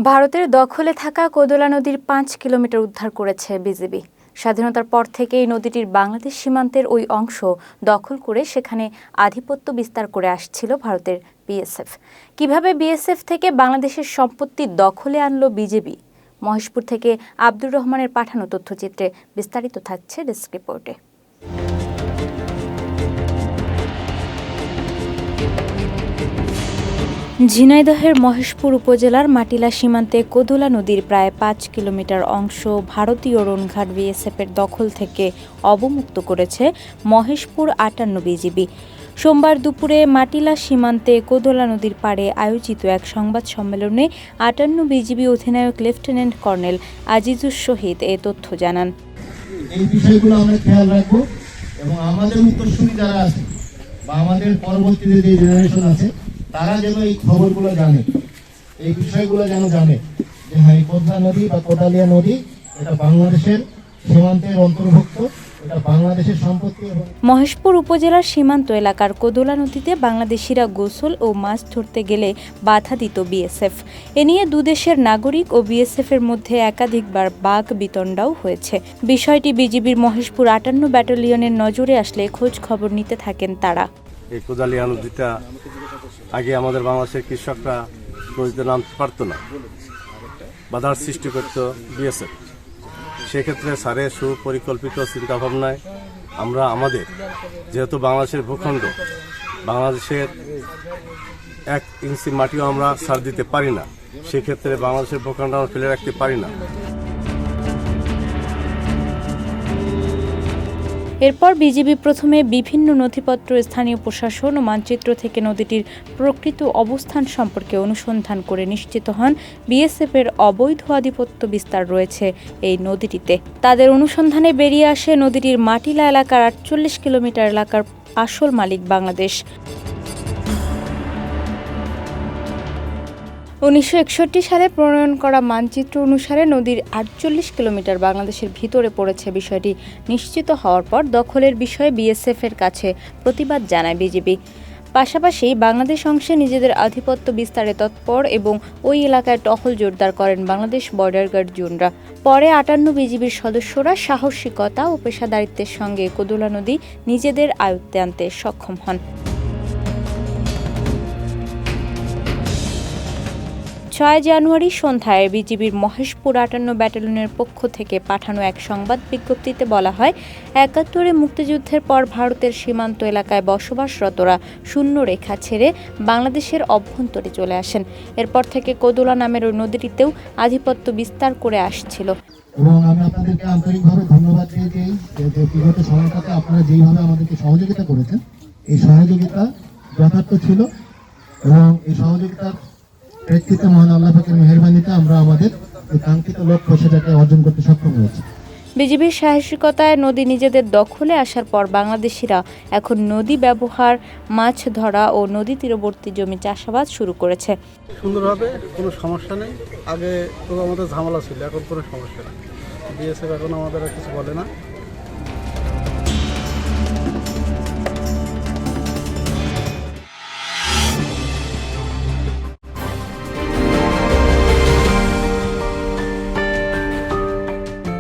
ভারতের দখলে থাকা কোদলা নদীর ৫ কিলোমিটার উদ্ধার করেছে বিজিবি। স্বাধীনতার পর থেকে এই নদীটির বাংলাদেশ সীমান্তের ওই অংশ দখল করে সেখানে আধিপত্য বিস্তার করে আসছিল ভারতের বিএসএফ। কিভাবে বিএসএফ থেকে বাংলাদেশের সম্পত্তি দখলে আনলো বিজিবি? মহেশপুর থেকে আব্দুর রহমানের পাঠানো তথ্যচিত্রে বিস্তারিত থাকছে ডেস্ক রিপোর্টে। ঝিনাইদহের মহেশপুর উপজেলার মাটিলা সীমান্তে কোদলা নদীর প্রায় ৫ কিলোমিটার অংশ ভারতীয় রণঘাট বিএসএফের দখল থেকে অবমুক্ত করেছে মহেশপুর ৫৮ বিজিবি। সোমবার দুপুরে মাটিলা সীমান্তে কোদলা নদীর পাড়ে আয়োজিত এক সংবাদ সম্মেলনে ৫৮ বিজিবি অধিনায়ক লেফটেন্যান্ট কর্নেল আজিজুস শহীদ এ তথ্য জানান। এই বিষয়গুলো আমরা খেয়াল রাখবো এবং আমাদের উত্তরসূরি যারা আছে বা আমাদের পরবর্তীতে যে জেনারেশন আছে তারা যেন এই খবরগুলো জানে, এই বিষয়গুলো যেন জানে যে হ্যাঁ, এই কোদলা নদী বা কোদালিয়া নদী এটা বাংলাদেশের সীমান্তের অন্তর্ভুক্ত, এটা বাংলাদেশের সম্পত্তি। মহেশপুর উপজেলার সীমান্ত এলাকার কোদলা নদীতে বাংলাদেশিরা গোসল ও মাছ ধরতে গেলে বাধা দিত বিএসএফ। এ নিয়ে দুদেশের নাগরিক ও বিএসএফ এর মধ্যে একাধিকবার বাঘ বিতণ্ডাও হয়েছে। বিষয়টি বিজিবির মহেশপুর ৫৮ ব্যাটালিয়নের নজরে আসলে খোঁজ খবর নিতে থাকেন তারা। এই কোদালিয়া নদীটা আগে আমাদের বাংলাদেশের কৃষকরা নদীতে নামতে পারতো না, বাধার সৃষ্টি করত বিএসএফ। সেক্ষেত্রে স্যারের সুপরিকল্পিত চিন্তাভাবনায় আমরা আমাদের যেহেতু বাংলাদেশের ভূখণ্ড, বাংলাদেশের ১ ইঞ্চি মাটিও আমরা ছাড় দিতে পারি না, সেক্ষেত্রে বাংলাদেশের ভূখণ্ড আমরা ফেলে রাখতে পারি না। এরপর বিজিবি প্রথমে বিভিন্ন নথিপত্র, স্থানীয় প্রশাসন ও মানচিত্র থেকে নদীটির প্রকৃত অবস্থান সম্পর্কে অনুসন্ধান করে নিশ্চিত হন বিএসএফ এর অবৈধ আধিপত্য বিস্তার রয়েছে এই নদীটিতে। তাদের অনুসন্ধানে বেরিয়ে আসে নদীটির মাটিলা এলাকার ৪৮ কিলোমিটার এলাকার আসল মালিক বাংলাদেশ। ১৯৬১ সালে প্রণয়ন করা মানচিত্র অনুসারে নদীর ৪৮ কিলোমিটার বাংলাদেশের ভিতরে পড়েছে। বিষয়টি নিশ্চিত হওয়ার পর দখলের বিষয়ে বিএসএফ এর কাছে প্রতিবাদ জানায় বিজিবি। পাশাপাশি বাংলাদেশ অংশে নিজেদের আধিপত্য বিস্তারে তৎপর এবং ওই এলাকায় টহল জোরদার করেন বাংলাদেশ বর্ডার গার্ড জোনরা। পরে ৫৮ বিজিবির সদস্যরা সাহসিকতা ও পেশাদারিত্বের সঙ্গে কোদলা নদী নিজেদের আয়ত্তে আনতে সক্ষম হন। ৬ জানুয়ারি সন্ধ্যায় বিজিবির মহেশপুর ৫৮ ব্যাটালিয়নের পক্ষ থেকে পাঠানো এক সংবাদ বিজ্ঞপ্তিতে বলা হয়, ৭১ মুক্তিযুদ্ধের পর ভারতের সীমান্ত এলাকায় বসবাসরতরা শূন্য রেখা ছেড়ে বাংলাদেশের অভ্যন্তরে চলে আসেন। এরপর থেকে কোদলা নামের ওই নদীটিতেও আধিপত্য বিস্তার করে আসছিল। এবং আমি আপনাদেরকে আন্তরিকভাবে ধন্যবাদ দিই যে বিগত সময়টাতে আপনারা যেইভাবে আমাদেরকে সহযোগিতা করেছেন, এই সহযোগিতা যথার্থ ছিল এবং এই সহযোগিতার প্রেক্ষিতে মহান আল্লাহ পাকের মেহেরবানিতে আমরা আমাদের এই কাঙ্ক্ষিত লক্ষ্য সেটাকে অর্জন করতে সক্ষম হয়েছি। বিজিবির সাহসিকতায় নদী নিজেদের দখলে আসার পর বাংলাদেশিরা এখন নদী ব্যবহার, মাছ ধরা ও নদী তীরবর্তী জমি চাষাবাদ শুরু করেছে। সুন্দরভাবে, কোনো সমস্যা নেই। আগে তো আমাদের ঝামেলা ছিল, এখন কোনো সমস্যা নেই। বিএসএফ এখন আমাদের কিছু বলে না।